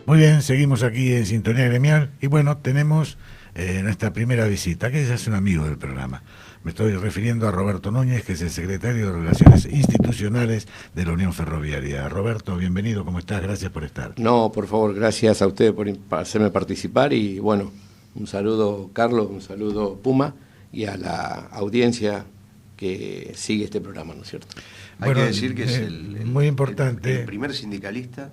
Muy bien, seguimos aquí en Sintonía Gremial y bueno, tenemos nuestra primera visita, que ya es un amigo del programa. Me estoy refiriendo a Roberto Núñez, que es el secretario de Relaciones Institucionales de la Unión Ferroviaria. Roberto, bienvenido, ¿cómo estás? Gracias por estar. No, por favor, gracias a ustedes por hacerme participar y bueno, un saludo Carlos, un saludo Puma y a la audiencia que sigue este programa, ¿no es cierto? Hay que decir que es muy importante. el primer sindicalista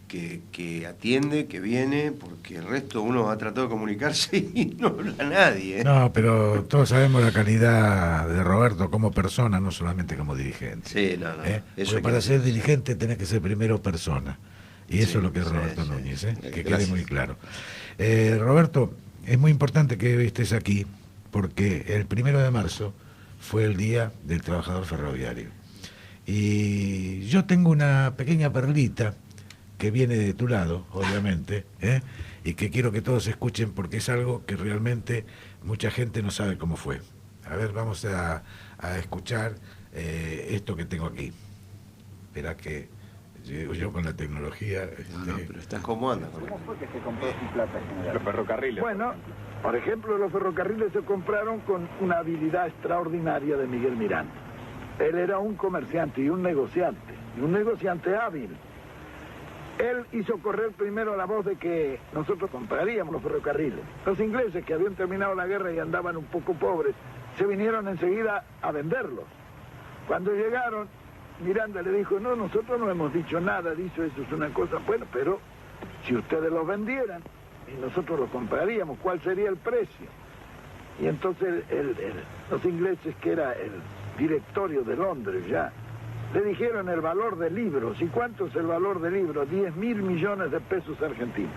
que atiende, que viene, porque el resto uno ha tratado de comunicarse y no habla nadie. No, pero todos sabemos la calidad de Roberto como persona, no solamente como dirigente. Sí, no. Porque para ser dirigente tenés que ser primero persona. Y eso es lo que es Roberto Núñez, que quede muy claro. Roberto, es muy importante que estés aquí, porque el 1 de marzo fue el Día del Trabajador Ferroviario. Y yo tengo una pequeña perlita que viene de tu lado, obviamente, y que quiero que todos escuchen porque es algo que realmente mucha gente no sabe cómo fue. A ver, vamos a escuchar esto que tengo aquí. Espera que llego yo con la tecnología. Pero estás ¿cómo anda? ¿Cómo fue que se compró sin plata, general? Los ferrocarriles. Bueno, por ejemplo, los ferrocarriles se compraron con una habilidad extraordinaria de Miguel Miranda. Él era un comerciante y un negociante hábil. Él hizo correr primero la voz de que nosotros compraríamos los ferrocarriles. Los ingleses, que habían terminado la guerra y andaban un poco pobres, se vinieron enseguida a venderlos. Cuando llegaron, Miranda le dijo, no, nosotros no hemos dicho nada, dice, eso es una cosa, bueno, pero si ustedes los vendieran y nosotros los compraríamos, ¿cuál sería el precio? Y entonces los ingleses, que era el directorio de Londres ya, le dijeron el valor de libros. ¿Y cuánto es el valor de libros? 10.000 millones de pesos argentinos.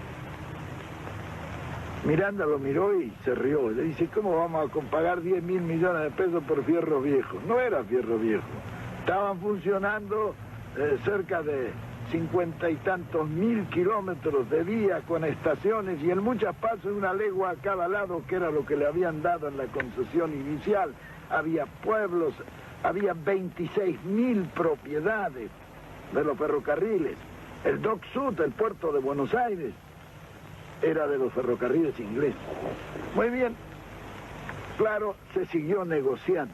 Miranda lo miró y se rió. Le dice, ¿cómo vamos a pagar 10.000 millones de pesos por fierro viejo? No era fierro viejo. Estaban funcionando cerca de 50 y tantos mil kilómetros de vía con estaciones y en muchas partes una legua a cada lado, que era lo que le habían dado en la concesión inicial. Había pueblos, había 26.000 propiedades de los ferrocarriles. El Dock Sud, el puerto de Buenos Aires, era de los ferrocarriles ingleses. Muy bien, claro, se siguió negociando.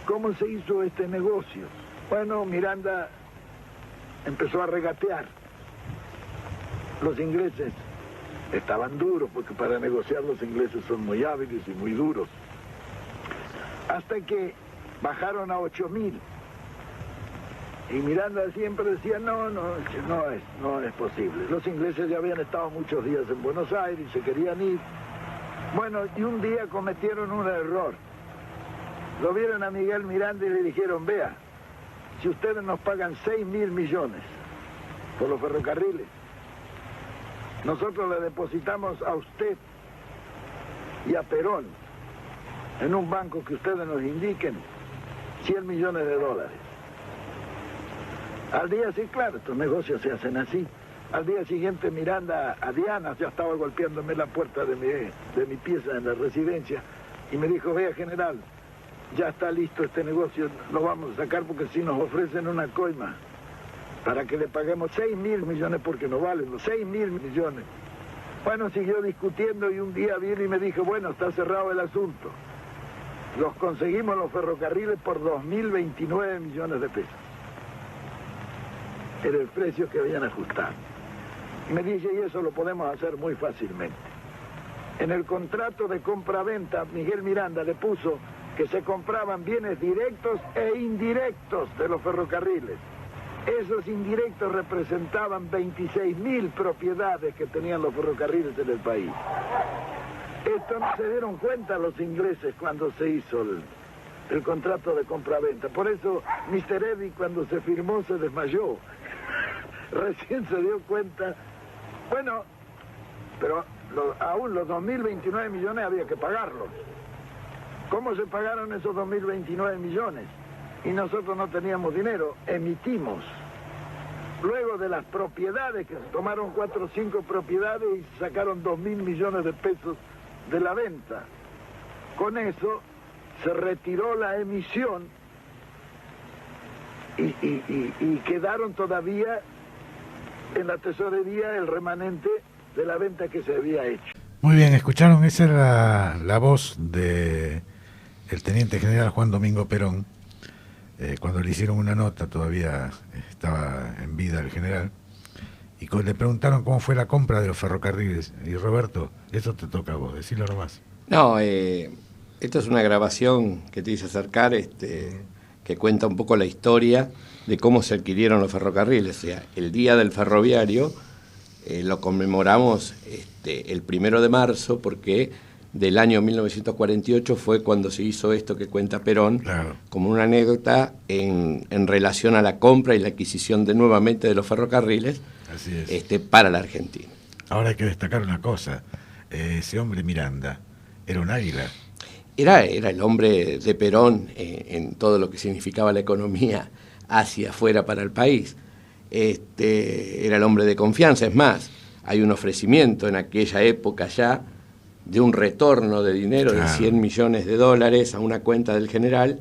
¿Cómo se hizo este negocio? Bueno, Miranda empezó a regatear. Los ingleses estaban duros, porque para negociar los ingleses son muy hábiles y muy duros. Hasta que bajaron a 8.000. Y Miranda siempre decía, no es posible. Los ingleses ya habían estado muchos días en Buenos Aires y se querían ir. Bueno, y un día cometieron un error. Lo vieron a Miguel Miranda y le dijeron, vea, si ustedes nos pagan 6.000 millones por los ferrocarriles, nosotros le depositamos a usted y a Perón en un banco que ustedes nos indiquen 100 millones de dólares. Al día siguiente, claro, estos negocios se hacen así. Al día siguiente Miranda, a Diana, ya estaba golpeándome la puerta de mi pieza en la residencia, y me dijo, vea, general, ya está listo este negocio, lo vamos a sacar porque si nos ofrecen una coima para que le paguemos 6.000 millones, porque no valen los 6.000 millones. Bueno, siguió discutiendo y un día vino y me dijo, bueno, está cerrado el asunto. Los conseguimos los ferrocarriles por 2.029 millones de pesos. Era el precio que habían ajustado. Y me dice, y eso lo podemos hacer muy fácilmente. En el contrato de compra-venta, Miguel Miranda le puso que se compraban bienes directos e indirectos de los ferrocarriles. Esos indirectos representaban 26.000 propiedades que tenían los ferrocarriles en el país. Esto no se dieron cuenta los ingleses cuando se hizo el contrato de compra-venta. Por eso Mr. Eddy, cuando se firmó, se desmayó. Recién se dio cuenta. Bueno, pero aún los 2.029 millones había que pagarlos. ¿Cómo se pagaron esos 2.029 millones? Y nosotros no teníamos dinero, emitimos. Luego de las propiedades, que se tomaron 4 o 5 propiedades y sacaron 2.000 millones de pesos de la venta. Con eso se retiró la emisión y quedaron todavía en la tesorería el remanente de la venta que se había hecho. Muy bien, escucharon, esa era la voz de el teniente general Juan Domingo Perón, cuando le hicieron una nota, todavía estaba en vida el general, y le preguntaron cómo fue la compra de los ferrocarriles. Y Roberto, eso te toca a vos, decilo nomás. No, esto es una grabación que te hice acercar, que cuenta un poco la historia de cómo se adquirieron los ferrocarriles. O sea, el Día del Ferroviario lo conmemoramos el 1 de marzo, porque del año 1948 fue cuando se hizo esto que cuenta Perón, claro, como una anécdota en relación a la compra y la adquisición nuevamente de los ferrocarriles. Así es. Para la Argentina. Ahora hay que destacar una cosa, ese hombre Miranda era un águila. Era el hombre de Perón en todo lo que significaba la economía hacia afuera para el país. Era el hombre de confianza. Es más, hay un ofrecimiento en aquella época ya de un retorno de dinero, claro, de $100 millones a una cuenta del general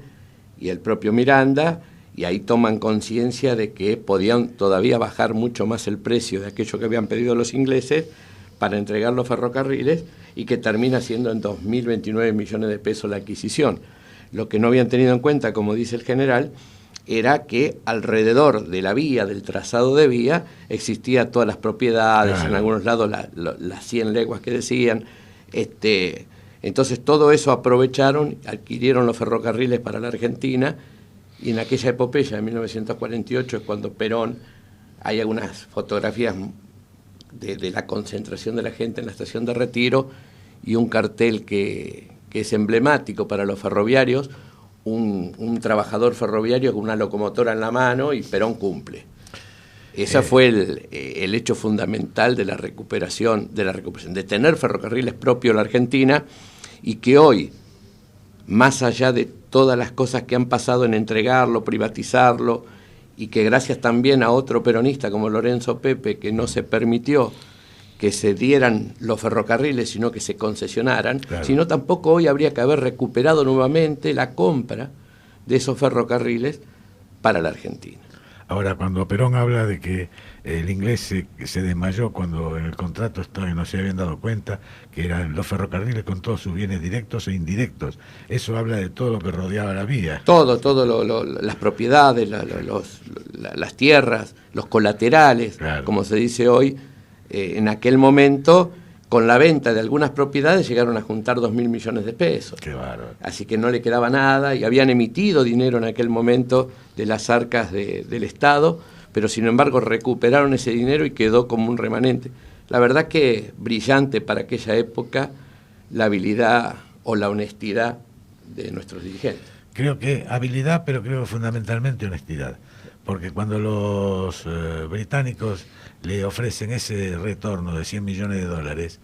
y el propio Miranda, y ahí toman conciencia de que podían todavía bajar mucho más el precio de aquello que habían pedido los ingleses para entregar los ferrocarriles, y que termina siendo en 2.029 millones de pesos la adquisición. Lo que no habían tenido en cuenta, como dice el general, era que alrededor de la vía, del trazado de vía, existían todas las propiedades, claro, en algunos lados las 100 leguas que decían. Entonces todo eso aprovecharon, adquirieron los ferrocarriles para la Argentina, y en aquella epopeya de 1948 es cuando Perón, hay algunas fotografías de la concentración de la gente en la estación de Retiro, y un cartel que es emblemático para los ferroviarios, un trabajador ferroviario con una locomotora en la mano, y Perón cumple. Ese fue el hecho fundamental de la recuperación, de tener ferrocarriles propios en la Argentina, y que hoy, más allá de todas las cosas que han pasado en entregarlo, privatizarlo, y que gracias también a otro peronista como Lorenzo Pepe, que no se permitió que se dieran los ferrocarriles, sino que se concesionaran, claro, sino tampoco hoy habría que haber recuperado nuevamente la compra de esos ferrocarriles para la Argentina. Ahora, cuando Perón habla de que el inglés se desmayó cuando en el contrato estaba y no se habían dado cuenta que eran los ferrocarriles con todos sus bienes directos e indirectos, eso habla de todo lo que rodeaba la vía. Las propiedades, las tierras, los colaterales, claro, como se dice hoy. En aquel momento, con la venta de algunas propiedades, llegaron a juntar 2.000 millones de pesos. Qué bárbaro. Así que no le quedaba nada, y habían emitido dinero en aquel momento de las arcas del Estado, pero sin embargo recuperaron ese dinero y quedó como un remanente. La verdad que brillante para aquella época la habilidad o la honestidad de nuestros dirigentes. Creo que habilidad, pero creo fundamentalmente honestidad, porque cuando los británicos le ofrecen ese retorno de $100 millones,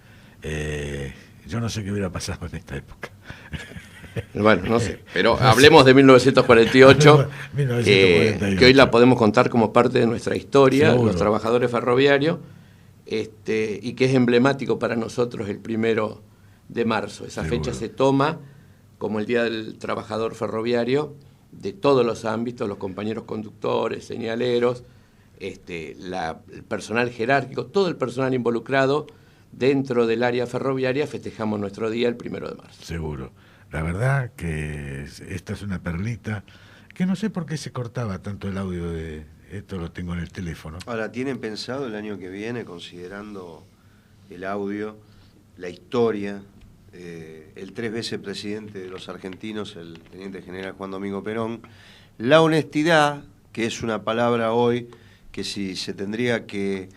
yo no sé qué hubiera pasado en esta época. Bueno, no sé, pero hablemos de 1948, que hoy la podemos contar como parte de nuestra historia, seguro, los trabajadores ferroviarios, y que es emblemático para nosotros el 1 de marzo. Esa seguro fecha se toma como el Día del Trabajador Ferroviario, de todos los ámbitos, los compañeros conductores, señaleros, el personal jerárquico, todo el personal involucrado dentro del área ferroviaria. Festejamos nuestro día el 1 de marzo. Seguro. La verdad que esta es una perlita, que no sé por qué se cortaba tanto el audio de esto, lo tengo en el teléfono. Ahora, ¿tienen pensado el año que viene, considerando el audio, la historia, el 3 veces presidente de los argentinos, el teniente general Juan Domingo Perón, la honestidad, que es una palabra hoy que si se tendría que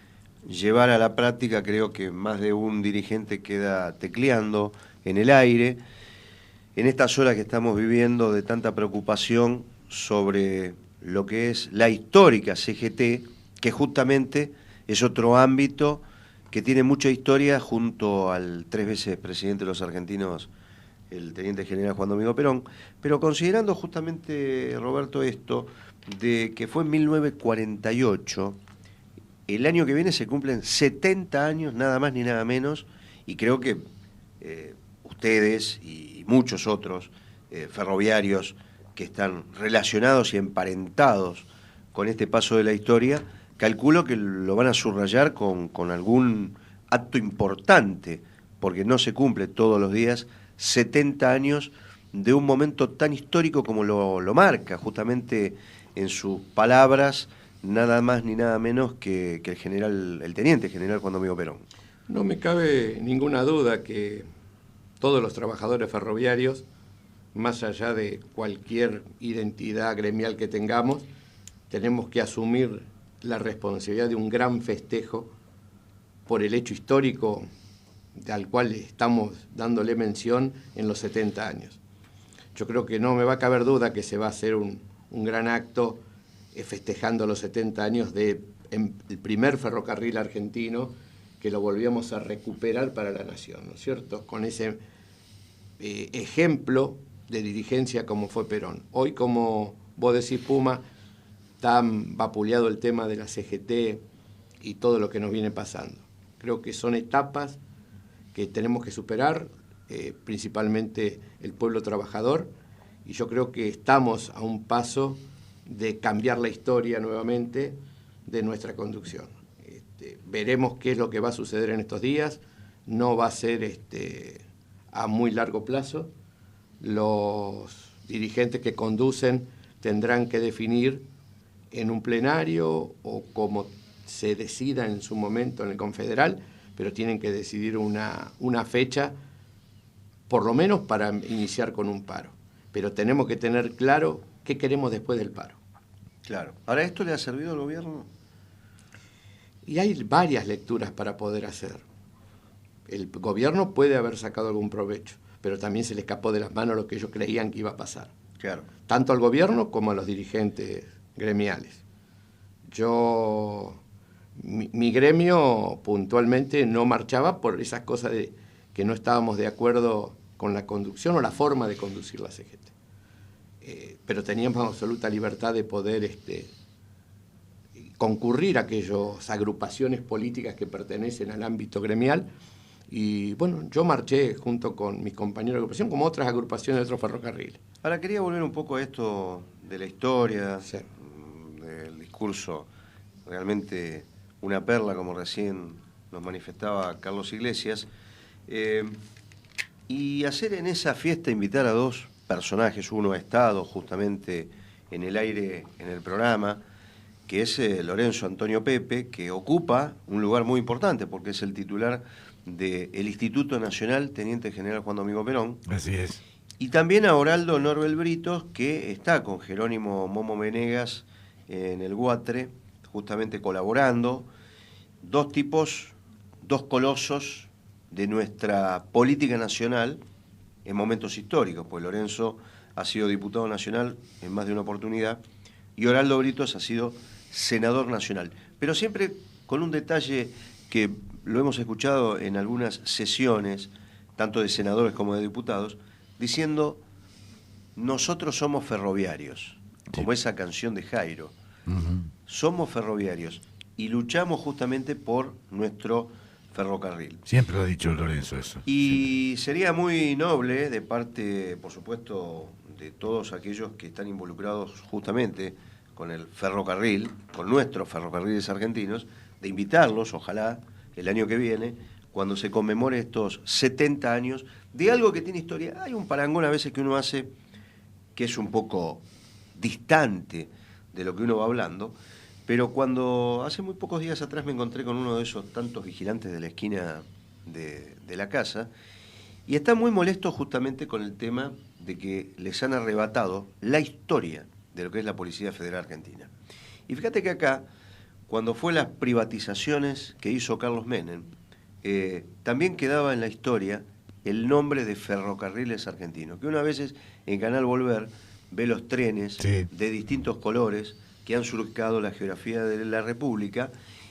llevar a la práctica, creo que más de un dirigente queda tecleando en el aire, en estas horas que estamos viviendo de tanta preocupación sobre lo que es la histórica CGT, que justamente es otro ámbito que tiene mucha historia junto al 3 veces presidente de los argentinos, el teniente general Juan Domingo Perón, pero considerando justamente, Roberto, esto de que fue en 1948, el año que viene se cumplen 70 años, nada más ni nada menos, y creo que ustedes y muchos otros ferroviarios que están relacionados y emparentados con este paso de la historia, calculo que lo van a subrayar con algún acto importante, porque no se cumple todos los días 70 años de un momento tan histórico como lo marca, justamente en sus palabras, nada más ni nada menos que el teniente general Juan Domingo Perón. No me cabe ninguna duda que todos los trabajadores ferroviarios, más allá de cualquier identidad gremial que tengamos, tenemos que asumir la responsabilidad de un gran festejo por el hecho histórico al cual estamos dándole mención en los 70 años. Yo creo que no me va a caber duda que se va a hacer un gran acto festejando los 70 años del primer ferrocarril argentino, que lo volvíamos a recuperar para la nación, ¿no es cierto? Con ese ejemplo de dirigencia como fue Perón. Hoy, como vos decís, Puma, tan vapuleado el tema de la CGT y todo lo que nos viene pasando. Creo que son etapas que tenemos que superar, principalmente el pueblo trabajador, y yo creo que estamos a un paso de cambiar la historia nuevamente de nuestra conducción. Veremos qué es lo que va a suceder en estos días, no va a ser a muy largo plazo. Los dirigentes que conducen tendrán que definir en un plenario o como se decida en su momento en el Confederal, pero tienen que decidir una fecha, por lo menos para iniciar con un paro. Pero tenemos que tener claro qué queremos después del paro. Claro. ¿Ahora esto le ha servido al gobierno? Y hay varias lecturas para poder hacer. El gobierno puede haber sacado algún provecho, pero también se le escapó de las manos lo que ellos creían que iba a pasar. Claro. Tanto al gobierno como a los dirigentes gremiales. Mi gremio puntualmente no marchaba por esas cosas de que no estábamos de acuerdo con la conducción o la forma de conducir la CGT. Pero teníamos absoluta libertad de poder concurrir a aquellas agrupaciones políticas que pertenecen al ámbito gremial. Y bueno, yo marché junto con mis compañeros de agrupación, como otras agrupaciones de otros ferrocarriles. Ahora quería volver un poco a esto de la historia, sí, del discurso, realmente una perla, como recién nos manifestaba Carlos Iglesias, y hacer en esa fiesta, invitar a dos personajes. Uno ha estado justamente en el aire en el programa, que es Lorenzo Antonio Pepe, que ocupa un lugar muy importante porque es el titular del Instituto Nacional Teniente General Juan Domingo Perón. Así es. Y también a Oraldo Norbel Britos, que está con Jerónimo Momo Venegas en el Guatre, justamente colaborando. Dos tipos, dos colosos de nuestra política nacional en momentos históricos, pues Lorenzo ha sido diputado nacional en más de una oportunidad y Oraldo Britos ha sido senador nacional. Pero siempre con un detalle que lo hemos escuchado en algunas sesiones, tanto de senadores como de diputados, diciendo: nosotros somos ferroviarios, como esa canción de Jairo. Somos ferroviarios y luchamos justamente por nuestro ferrocarril. Siempre lo ha dicho Lorenzo eso. Y sería muy noble de parte, por supuesto, de todos aquellos que están involucrados justamente con el ferrocarril, con nuestros ferrocarriles argentinos, de invitarlos, ojalá, el año que viene, cuando se conmemore estos 70 años de algo que tiene historia. Hay un parangón a veces que uno hace que es un poco distante de lo que uno va hablando, pero cuando hace muy pocos días atrás me encontré con uno de esos tantos vigilantes de la esquina de la casa, y está muy molesto justamente con el tema de que les han arrebatado la historia de lo que es la Policía Federal Argentina. Y fíjate que acá, cuando fue las privatizaciones que hizo Carlos Menem, también quedaba en la historia el nombre de Ferrocarriles Argentinos, que una vez en Canal Volver ve los trenes de distintos colores que han surcado la geografía de la República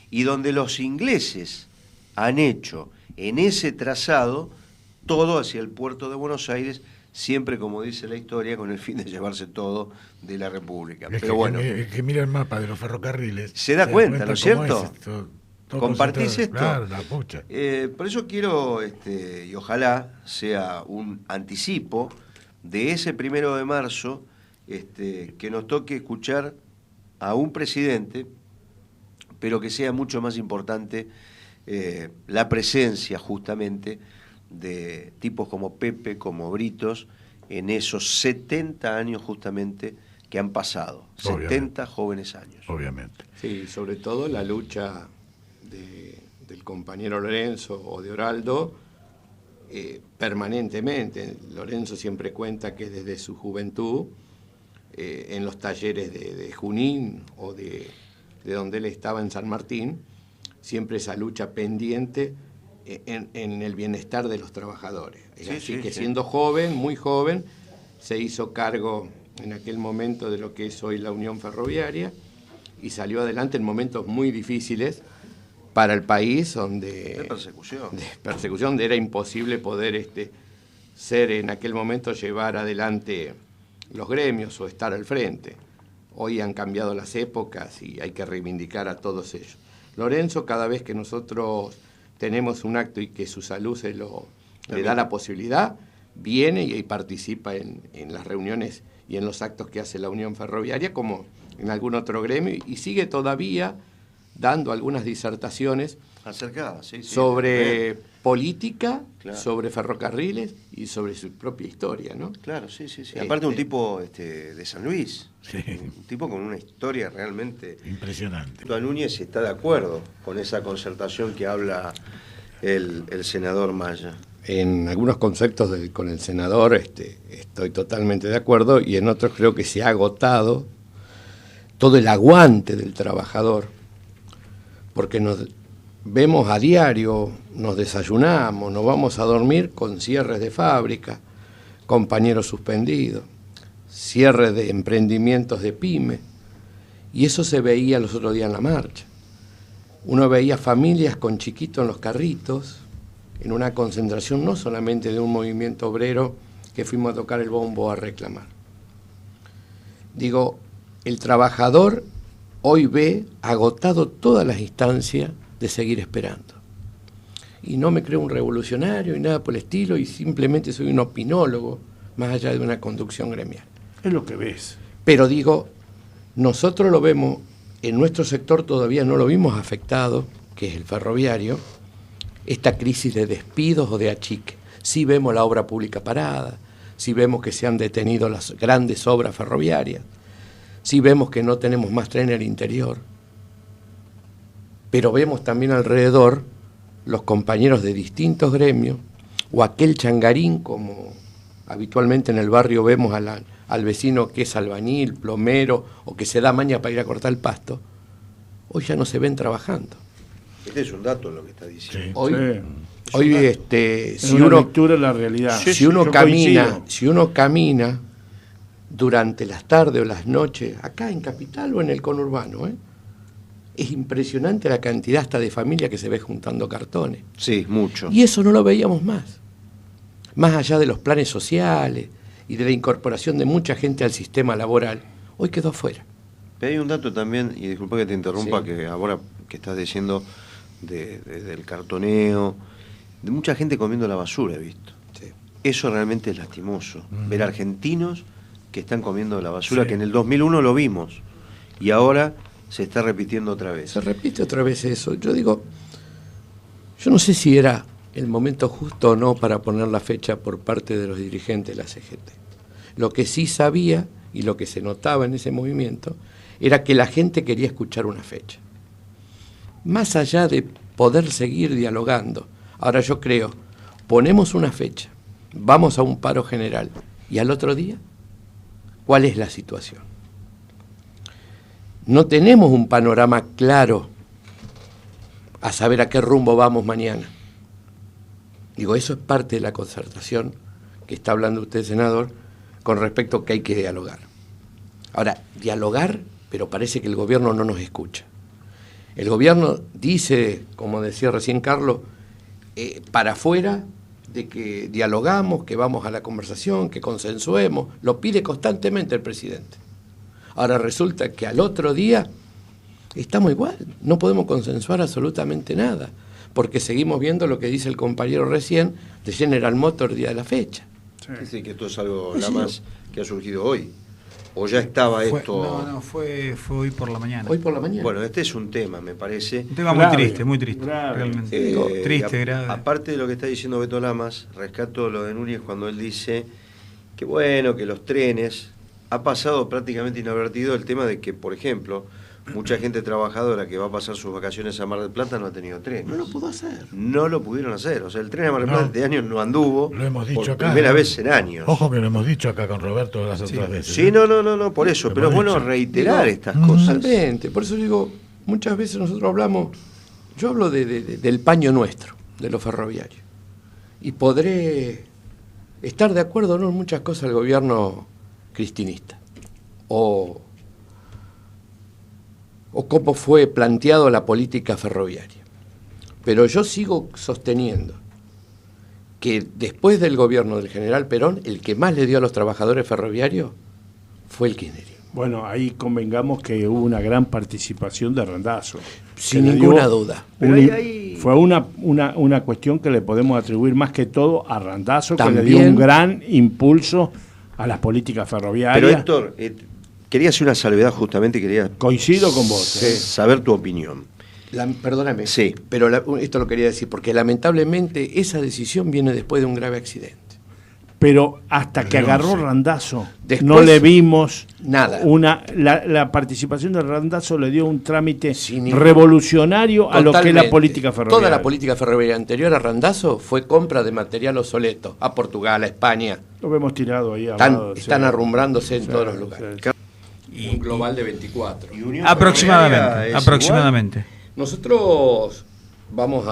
y donde los ingleses han hecho en ese trazado todo hacia el puerto de Buenos Aires, siempre, como dice la historia, con el fin de llevarse todo de la República. Pero bueno, que mira el mapa de los ferrocarriles. Se da cuenta, ¿no es cierto? ¿Compartís esto? Claro, la pucha. Por eso quiero, y ojalá sea un anticipo de ese 1 de marzo, que nos toque escuchar a un presidente pero que sea mucho más importante la presencia justamente de tipos como Pepe, como Britos, en esos 70 años justamente que han pasado, obviamente. 70 jóvenes años. Obviamente. Sí, sobre todo la lucha del compañero Lorenzo o de Oraldo, permanentemente. Lorenzo siempre cuenta que desde su juventud, en los talleres de Junín o de donde él estaba en San Martín, siempre esa lucha pendiente en el bienestar de los trabajadores. Así que siendo joven, muy joven, se hizo cargo en aquel momento de lo que es hoy la Unión Ferroviaria y salió adelante en momentos muy difíciles para el país, donde de persecución, donde era imposible poder ser en aquel momento, llevar adelante los gremios o estar al frente. Hoy han cambiado las épocas y hay que reivindicar a todos ellos. Lorenzo, cada vez que nosotros tenemos un acto y que su salud le da la posibilidad, viene y participa en las reuniones y en los actos que hace la Unión Ferroviaria, como en algún otro gremio, y sigue todavía dando algunas disertaciones acercadas, sobre política, claro, sobre ferrocarriles y sobre su propia historia, ¿no? Claro, sí. Aparte un tipo de San Luis, un tipo con una historia realmente impresionante. Núñez está de acuerdo con esa concertación que habla el senador Maya. En algunos conceptos con el senador estoy totalmente de acuerdo, y en otros creo que se ha agotado todo el aguante del trabajador, porque nos vemos a diario, nos desayunamos, nos vamos a dormir con cierres de fábrica, compañeros suspendidos, cierres de emprendimientos de pyme, y eso se veía los otros días en la marcha. Uno veía familias con chiquitos en los carritos, en una concentración no solamente de un movimiento obrero que fuimos a tocar el bombo a reclamar. Digo, el trabajador hoy ve agotado todas las instancias de seguir esperando. Y no me creo un revolucionario y nada por el estilo, y simplemente soy un opinólogo, más allá de una conducción gremial. Es lo que ves. Pero digo, nosotros lo vemos, en nuestro sector todavía no lo vimos afectado, que es el ferroviario, esta crisis de despidos o de achique. Sí vemos la obra pública parada, sí vemos que se han detenido las grandes obras ferroviarias, sí vemos que no tenemos más tren en el interior, pero vemos también alrededor los compañeros de distintos gremios, o aquel changarín, como habitualmente en el barrio vemos al vecino que es albañil, plomero, o que se da maña para ir a cortar el pasto, hoy ya no se ven trabajando. Este es un dato lo que está diciendo. Hoy si uno lectura la realidad. Si uno camina durante las tardes o las noches, acá en Capital o en el conurbano, es impresionante la cantidad hasta de familias que se ve juntando cartones. Sí, mucho. Y eso no lo veíamos más. Más allá de los planes sociales y de la incorporación de mucha gente al sistema laboral, hoy quedó afuera. Pero hay un dato también, y disculpa que te interrumpa, que ahora que estás diciendo del cartoneo, de mucha gente comiendo la basura, he visto. Sí. Eso realmente es lastimoso. Ver argentinos que están comiendo la basura, que en el 2001 lo vimos, y ahora se está repitiendo otra vez. Se repite otra vez eso. Yo digo, yo no sé si era el momento justo o no para poner la fecha por parte de los dirigentes de la CGT. Lo que sí sabía, y lo que se notaba en ese movimiento, era que la gente quería escuchar una fecha. Más allá de poder seguir dialogando. Ahora yo creo, ponemos una fecha, vamos a un paro general, y al otro día, ¿cuál es la situación? No tenemos un panorama claro a saber a qué rumbo vamos mañana. Digo, eso es parte de la concertación que está hablando usted, senador, con respecto a que hay que dialogar. Ahora, dialogar, pero parece que el gobierno no nos escucha. El gobierno dice, como decía recién Carlos, para afuera de que dialogamos, que vamos a la conversación, que consensuemos, lo pide constantemente el presidente. Ahora resulta que al otro día estamos igual, no podemos consensuar absolutamente nada, porque seguimos viendo lo que dice el compañero recién de General Motors día de la fecha. Sí, que esto es algo nada más que ha surgido hoy. ¿O ya estaba esto? No, fue hoy por la mañana. Hoy por la mañana. Bueno, este es un tema, me parece. Un tema Grave, muy triste, grave. realmente. Triste, grave. Aparte de lo que está diciendo Beto Lamas, rescato lo de Núñez cuando él dice que bueno, que los trenes, ha pasado prácticamente inadvertido el tema de que, por ejemplo, mucha gente trabajadora que va a pasar sus vacaciones a Mar del Plata no ha tenido tren. No lo pudo hacer. No lo pudieron hacer. O sea, el tren a Mar del Plata este año no anduvo. Lo hemos dicho por acá. primera vez en años. Ojo que lo hemos dicho acá con Roberto las otras veces. Sí, no, por eso. Lo Pero es hemos bueno dicho. reiterar estas cosas. Totalmente. Por eso digo, muchas veces nosotros hablamos, yo hablo del paño nuestro, de lo ferroviario. Y podré estar de acuerdo o no en muchas cosas del gobierno cristinista. O cómo fue planteado la política ferroviaria. Pero yo sigo sosteniendo que después del gobierno del general Perón, el que más le dio a los trabajadores ferroviarios fue el kirchnerismo. Bueno, ahí convengamos que hubo una gran participación de Randazzo. Sin ninguna duda. Pero hay- Fue una cuestión que le podemos atribuir más que todo a Randazzo, que le También. dio un gran impulso a las políticticas ferroviarias. Pero Héctor, quería hacer una salvedad justamente, quería Coincido con vos. saber tu opinión. Perdóname, Sí. pero esto lo quería decir, porque lamentablemente esa decisión viene después de un grave accidente. Pero hasta que agarró Randazzo, Después, no le vimos nada. La participación de Randazzo le dio un trámite Sin ningún- revolucionario a lo que es la Totalmente. política ferroviaria. Toda la política ferroviaria anterior a Randazzo fue compra de material obsoleto a Portugal, a España. Lo hemos tirado ahí. al lado, Están sí. arrumbrándose en Sí, todos los sí. lugares. Un global de 24. ¿Y Unión Aproximadamente. Ferroviaria es Aproximadamente. Nosotros vamos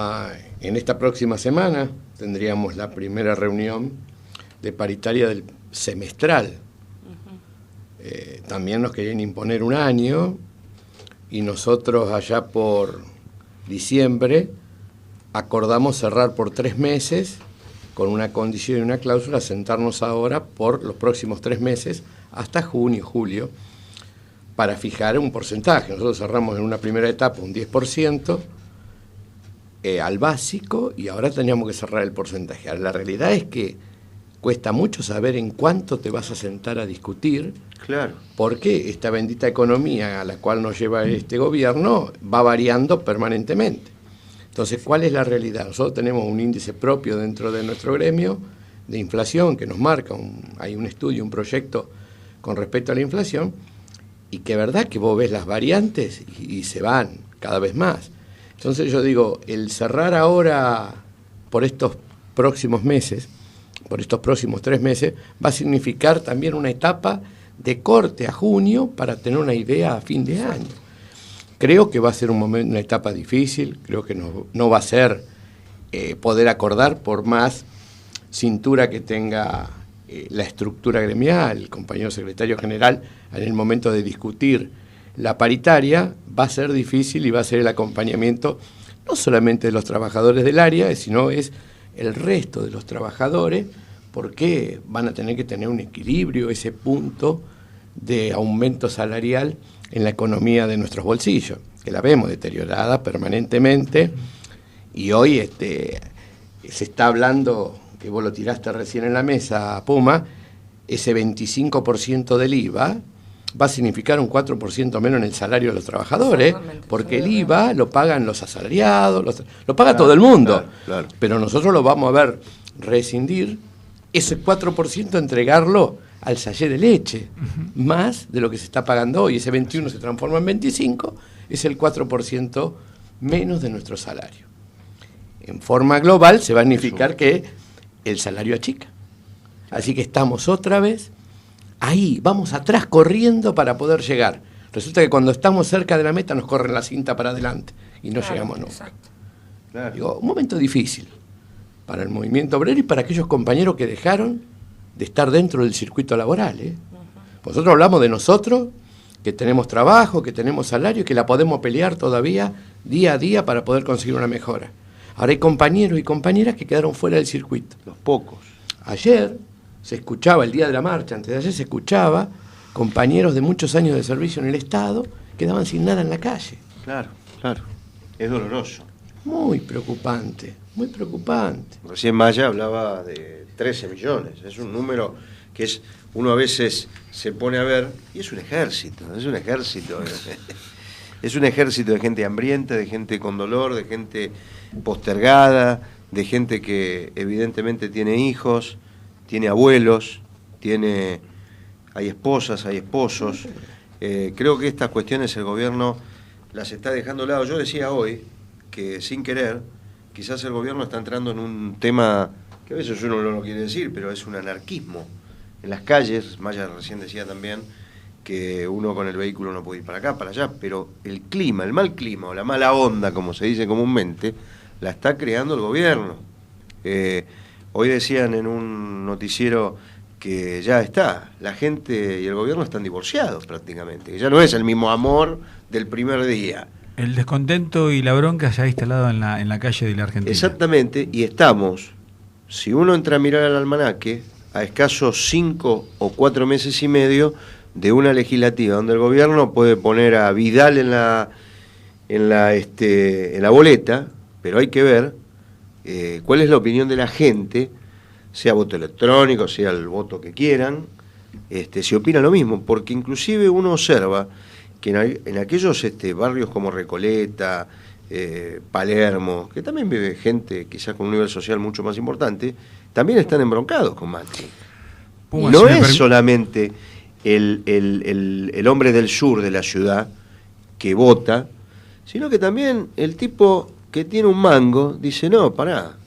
en esta próxima semana, tendríamos la primera reunión de paritaria del semestral. También nos querían imponer un año y nosotros allá por diciembre acordamos cerrar por 3 meses con una condición y una cláusula, sentarnos ahora por los próximos 3 meses hasta junio, julio, para fijar un porcentaje. Nosotros cerramos en una primera etapa un 10% al básico y ahora teníamos que cerrar el porcentaje. Ahora, la realidad es que cuesta mucho saber en cuánto te vas a sentar a discutir, Claro. porque esta bendita economía a la cual nos lleva este gobierno va variando permanentemente. Entonces, ¿cuál es la realidad? Nosotros tenemos un índice propio dentro de nuestro gremio de inflación que nos marca, hay un estudio, un proyecto con respecto a la inflación, y que es verdad que vos ves las variantes y se van cada vez más. Entonces yo digo, el cerrar ahora por estos próximos meses, por estos próximos 3 meses, va a significar también una etapa de corte a junio para tener una idea a fin de año. Creo que va a ser una etapa difícil, creo que no va a ser poder acordar por más cintura que tenga la estructura gremial, el compañero secretario general, en el momento de discutir la paritaria, va a ser difícil y va a ser el acompañamiento no solamente de los trabajadores del área, sino es el resto de los trabajadores, porque van a tener que tener un equilibrio, ese punto de aumento salarial en la economía de nuestros bolsillos, que la vemos deteriorada permanentemente, y hoy se está hablando, que vos lo tiraste recién en la mesa, Puma, ese 25% del IVA va a significar un 4% menos en el salario de los trabajadores, porque el IVA lo pagan los asalariados, lo paga todo el mundo, claro. pero nosotros lo vamos a ver rescindir, ese 4% entregarlo al sachet de leche, más de lo que se está pagando hoy. Ese 21 se transforma en 25, es el 4% menos de nuestro salario. En forma global se va a significar que el salario achica. Así que estamos otra vez ahí, vamos atrás corriendo para poder llegar. Resulta que cuando estamos cerca de la meta nos corren la cinta para adelante y no llegamos nunca. Exacto. Claro. Digo, un momento difícil para el movimiento obrero y para aquellos compañeros que dejaron de estar dentro del circuito laboral. Nosotros hablamos de nosotros, que tenemos trabajo, que tenemos salario, que la podemos pelear todavía día a día para poder conseguir una mejora. Ahora hay compañeros y compañeras que quedaron fuera del circuito. Los pocos. Ayer se escuchaba, el día de la marcha, antes de ayer se escuchaba compañeros de muchos años de servicio en el Estado que quedaban sin nada en la calle. Claro, claro. Es doloroso. Muy preocupante, muy preocupante. Recién Maya hablaba de 13 millones. Es un número que es, uno a veces se pone a ver, y es un ejército, es un ejército de gente hambrienta, de gente con dolor, de gente postergada, de gente que evidentemente tiene hijos, tiene abuelos, hay esposas, hay esposos. Creo que estas cuestiones el gobierno las está dejando de lado. Yo decía hoy que sin querer, quizás el gobierno está entrando en un tema que a veces uno no lo quiere decir, pero es un anarquismo en las calles. Maya recién decía también que uno con el vehículo no puede ir para acá, para allá, pero el clima, el mal clima o la mala onda, como se dice comúnmente, la está creando el gobierno. Hoy decían en un noticiero que ya está, la gente y el gobierno están divorciados prácticamente, que ya no es el mismo amor del primer día. El descontento y la bronca se ha instalado en la calle de la Argentina. Exactamente, y estamos, si uno entra a mirar al almanaque, a escasos 5 o 4 meses y medio de una legislativa donde el gobierno puede poner a Vidal en la boleta, pero hay que ver cuál es la opinión de la gente, sea voto electrónico, sea el voto que quieran, si opina lo mismo, porque inclusive uno observa que en aquellos barrios como Recoleta, Palermo, que también vive gente quizás con un nivel social mucho más importante, también están embroncados con Macri. Puma, No es solamente el hombre del sur de la ciudad que vota, sino que también el tipo que tiene un mango dice, no, pará,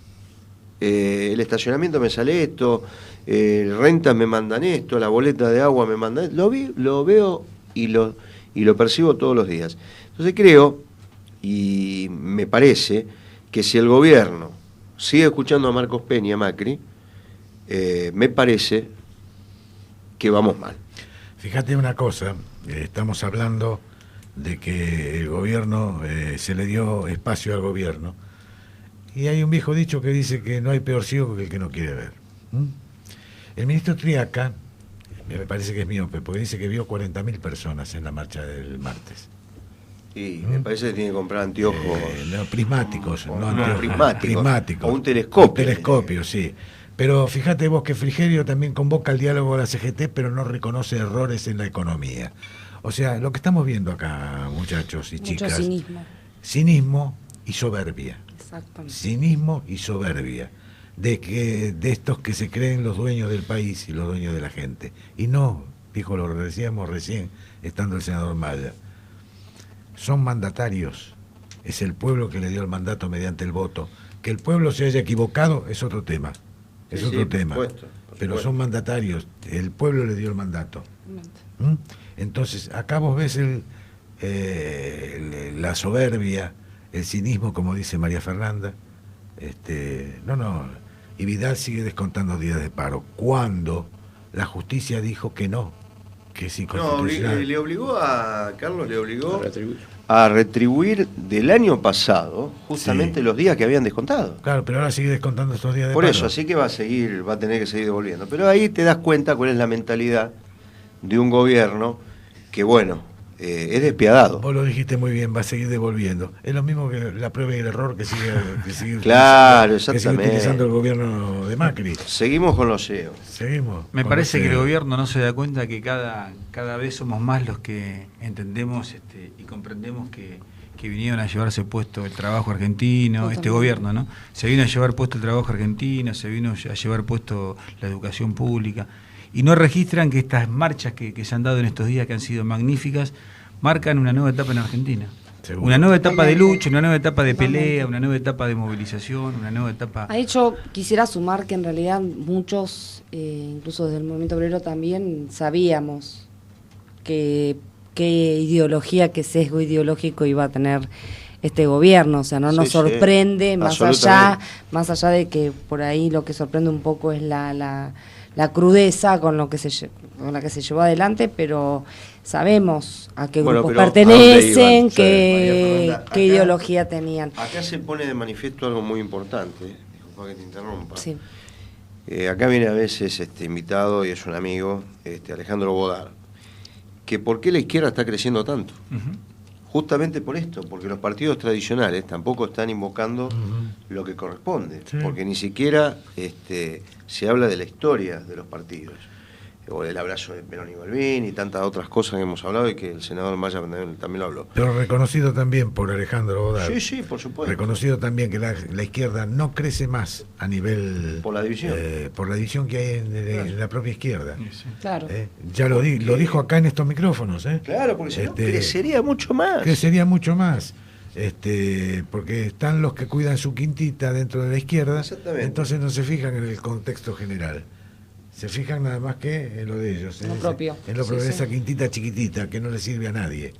el estacionamiento me sale esto, rentas me mandan esto, la boleta de agua me mandan esto, lo veo y lo percibo todos los días. Entonces creo, y me parece, que si el gobierno sigue escuchando a Marcos Peña y a Macri, me parece que vamos mal. Fíjate una cosa, estamos hablando de que el gobierno, se le dio espacio al gobierno, y hay un viejo dicho que dice que no hay peor ciego que el que no quiere ver. El ministro Triaca, me parece que es miope, porque dice que vio 40.000 personas en la marcha del martes. Y me parece que tiene que comprar anteojos. No, prismáticos, prismáticos. O un telescopio. Un telescopio, sí. Pero fíjate vos que Frigerio también convoca el diálogo de la CGT, pero no reconoce errores en la economía. O sea, lo que estamos viendo acá, muchachos y chicas, cinismo y soberbia. Exactamente. Cinismo y soberbia de estos que se creen los dueños del país y los dueños de la gente. Y no, dijo, lo decíamos recién, estando el senador Maya, son mandatarios, es el pueblo que le dio el mandato mediante el voto. Que el pueblo se haya equivocado es otro tema, por pero son mandatarios, el pueblo le dio el mandato. Entonces, acá vos ves la soberbia, el cinismo, como dice María Fernanda. Y Vidal sigue descontando días de paro. Cuando la justicia dijo que no, que es inconstitucional. Le obligó a retribuir del año pasado justamente los días que habían descontado. Claro, pero ahora sigue descontando estos días de Por paro. eso, así que va a tener que seguir devolviendo. Pero ahí te das cuenta cuál es la mentalidad de un gobierno que, es despiadado. Vos lo dijiste muy bien, va a seguir devolviendo. Es lo mismo que la prueba y el error que sigue claro, utilizando el gobierno de Macri. Seguimos con los CEOs. Me parece que el gobierno no se da cuenta que cada vez somos más los que entendemos y comprendemos que vinieron a llevarse puesto el trabajo argentino, este gobierno, ¿no? Se vino a llevar puesto el trabajo argentino, se vino a llevar puesto la educación pública. Y no registran que estas marchas que se han dado en estos días, que han sido magníficas, marcan una nueva etapa en Argentina. Seguro. Una nueva etapa de lucha, una nueva etapa de pelea, una nueva etapa de movilización, una nueva etapa... A hecho, quisiera sumar que en realidad muchos, incluso desde el movimiento obrero también, sabíamos qué ideología, qué sesgo ideológico iba a tener este gobierno. O sea, no nos sorprende, más allá de que por ahí lo que sorprende un poco es la crudeza con la que se llevó adelante, pero discutamos a qué grupos pertenecen, qué ideología tenían. Acá se pone de manifiesto algo muy importante, disculpa que te interrumpa. Sí. Acá viene a veces invitado, y es un amigo, Alejandro Bodar, que por qué la izquierda está creciendo tanto. Justamente por esto, porque los partidos tradicionales tampoco están invocando lo que corresponde, porque ni siquiera se habla de la historia de los partidos. o del abrazo de Perón y Balbín y tantas otras cosas que hemos hablado y que el senador Maya también lo habló. Pero reconocido también por Alejandro Bodar. Sí, por supuesto. Reconocido también que la izquierda no crece más a nivel... Por la división. Por la división que hay en la propia izquierda. Sí. Claro. Ya lo dijo acá en estos micrófonos. Claro, porque si no, crecería mucho más. Crecería mucho más. Porque están los que cuidan su quintita dentro de la izquierda, entonces no se fijan en el contexto general. Se fijan nada más que en lo de ellos, lo propio. En lo propio, esa quintita chiquitita que no le sirve a nadie.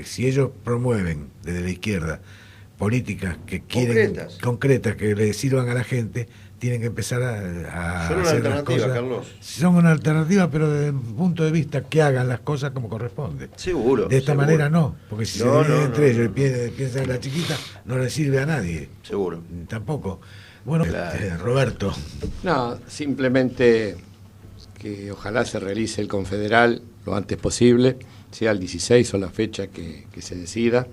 Si ellos promueven desde la izquierda políticas que quieren concretas que le sirvan a la gente, tienen que empezar a son hacer una las cosas. Carlos. Son una alternativa, pero desde el punto de vista que hagan las cosas como corresponde. Seguro. De esta manera no, porque si se dividen entre ellos y piensan en la chiquita, no le sirve a nadie. Seguro. Tampoco. Bueno, Roberto. No, simplemente que ojalá se realice el confederal lo antes posible, sea el 16 o la fecha que se decida,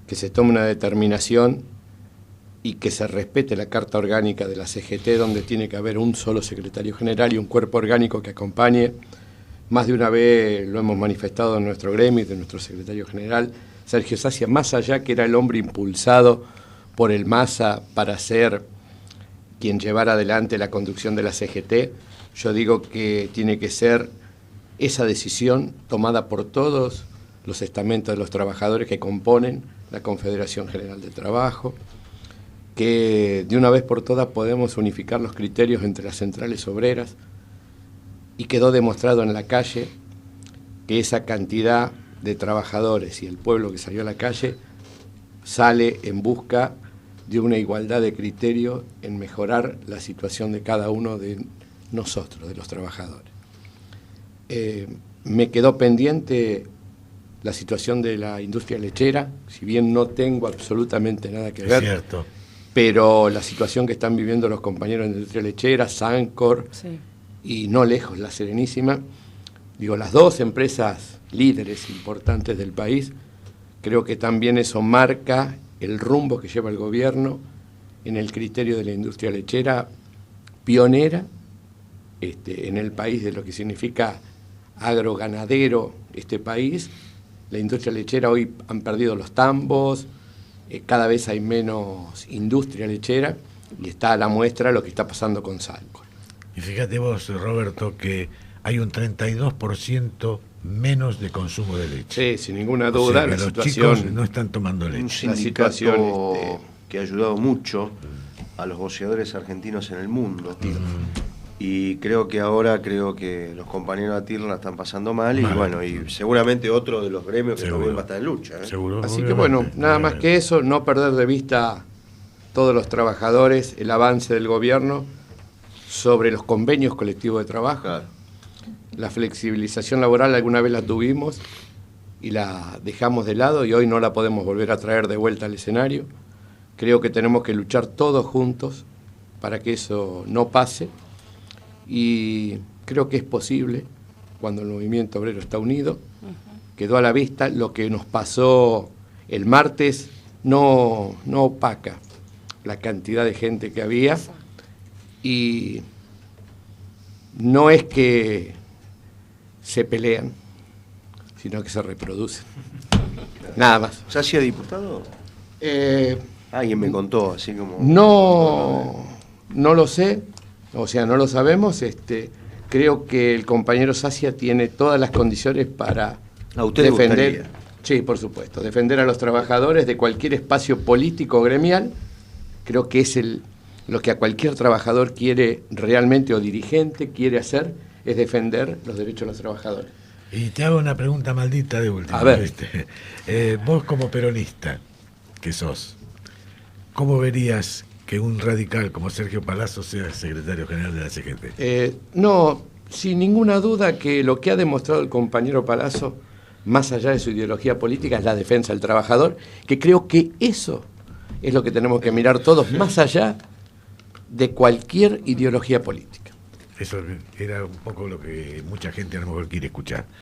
que se tome una determinación y que se respete la Carta Orgánica de la CGT, donde tiene que haber un solo secretario general y un cuerpo orgánico que acompañe. Más de una vez lo hemos manifestado en nuestro gremio y de nuestro secretario general, Sergio Sacia, más allá que era el hombre impulsado por el MASA para ser quien llevara adelante la conducción de la CGT, yo digo que tiene que ser esa decisión tomada por todos los estamentos de los trabajadores que componen la Confederación General del Trabajo, que de una vez por todas podemos unificar los criterios entre las centrales obreras, y quedó demostrado en la calle que esa cantidad de trabajadores y el pueblo que salió a la calle sale en busca de una igualdad de criterio en mejorar la situación de cada uno de nosotros, de los trabajadores. Me quedó pendiente la situación de la industria lechera, si bien no tengo absolutamente nada que ver, cierto, pero la situación que están viviendo los compañeros de la industria lechera, Sancor, sí, y no lejos La Serenísima, digo, las dos empresas líderes importantes del país, creo que también eso marca el rumbo que lleva el gobierno en el criterio de la industria lechera, pionera en el país de lo que significa agroganadero este país. La industria lechera hoy han perdido los tambos, cada vez hay menos industria lechera y está a la muestra lo que está pasando con Sancor. Y fíjate vos, Roberto, que hay un 32% menos de consumo de leche. Sí, sin ninguna duda, la los situación chicos no están tomando leche. Un sindicato que ha ayudado mucho a los boceadores argentinos en el mundo. Y creo que los compañeros de ATIR la están pasando mal. Y bueno, y seguramente otro de los gremios que también va a estar en lucha. Seguro. Así obviamente, que bueno, nada más que eso, no perder de vista todos los trabajadores, el avance del gobierno sobre los convenios colectivos de trabajo. Claro. La flexibilización laboral alguna vez la tuvimos y la dejamos de lado y hoy no la podemos volver a traer de vuelta al escenario. Creo que tenemos que luchar todos juntos para que eso no pase y creo que es posible cuando el movimiento obrero está unido. Quedó a la vista lo que nos pasó el martes, no opaca la cantidad de gente que había y no es que se pelean, sino que se reproducen. Nada más. ¿Sacia diputado? Alguien me contó, así como... No lo sé, o sea, no lo sabemos. Creo que el compañero Sacia tiene todas las condiciones para defender... Sí, por supuesto, defender a los trabajadores de cualquier espacio político o gremial. Creo que es lo que a cualquier trabajador quiere realmente o dirigente quiere hacer, es defender los derechos de los trabajadores. Y te hago una pregunta maldita de última. A ver. Vos como peronista que sos, ¿cómo verías que un radical como Sergio Palazzo sea secretario general de la CGT? No, sin ninguna duda que lo que ha demostrado el compañero Palazzo, más allá de su ideología política, es la defensa del trabajador, que creo que eso es lo que tenemos que mirar todos, más allá de cualquier ideología política. Eso era un poco lo que mucha gente a lo mejor quiere escuchar.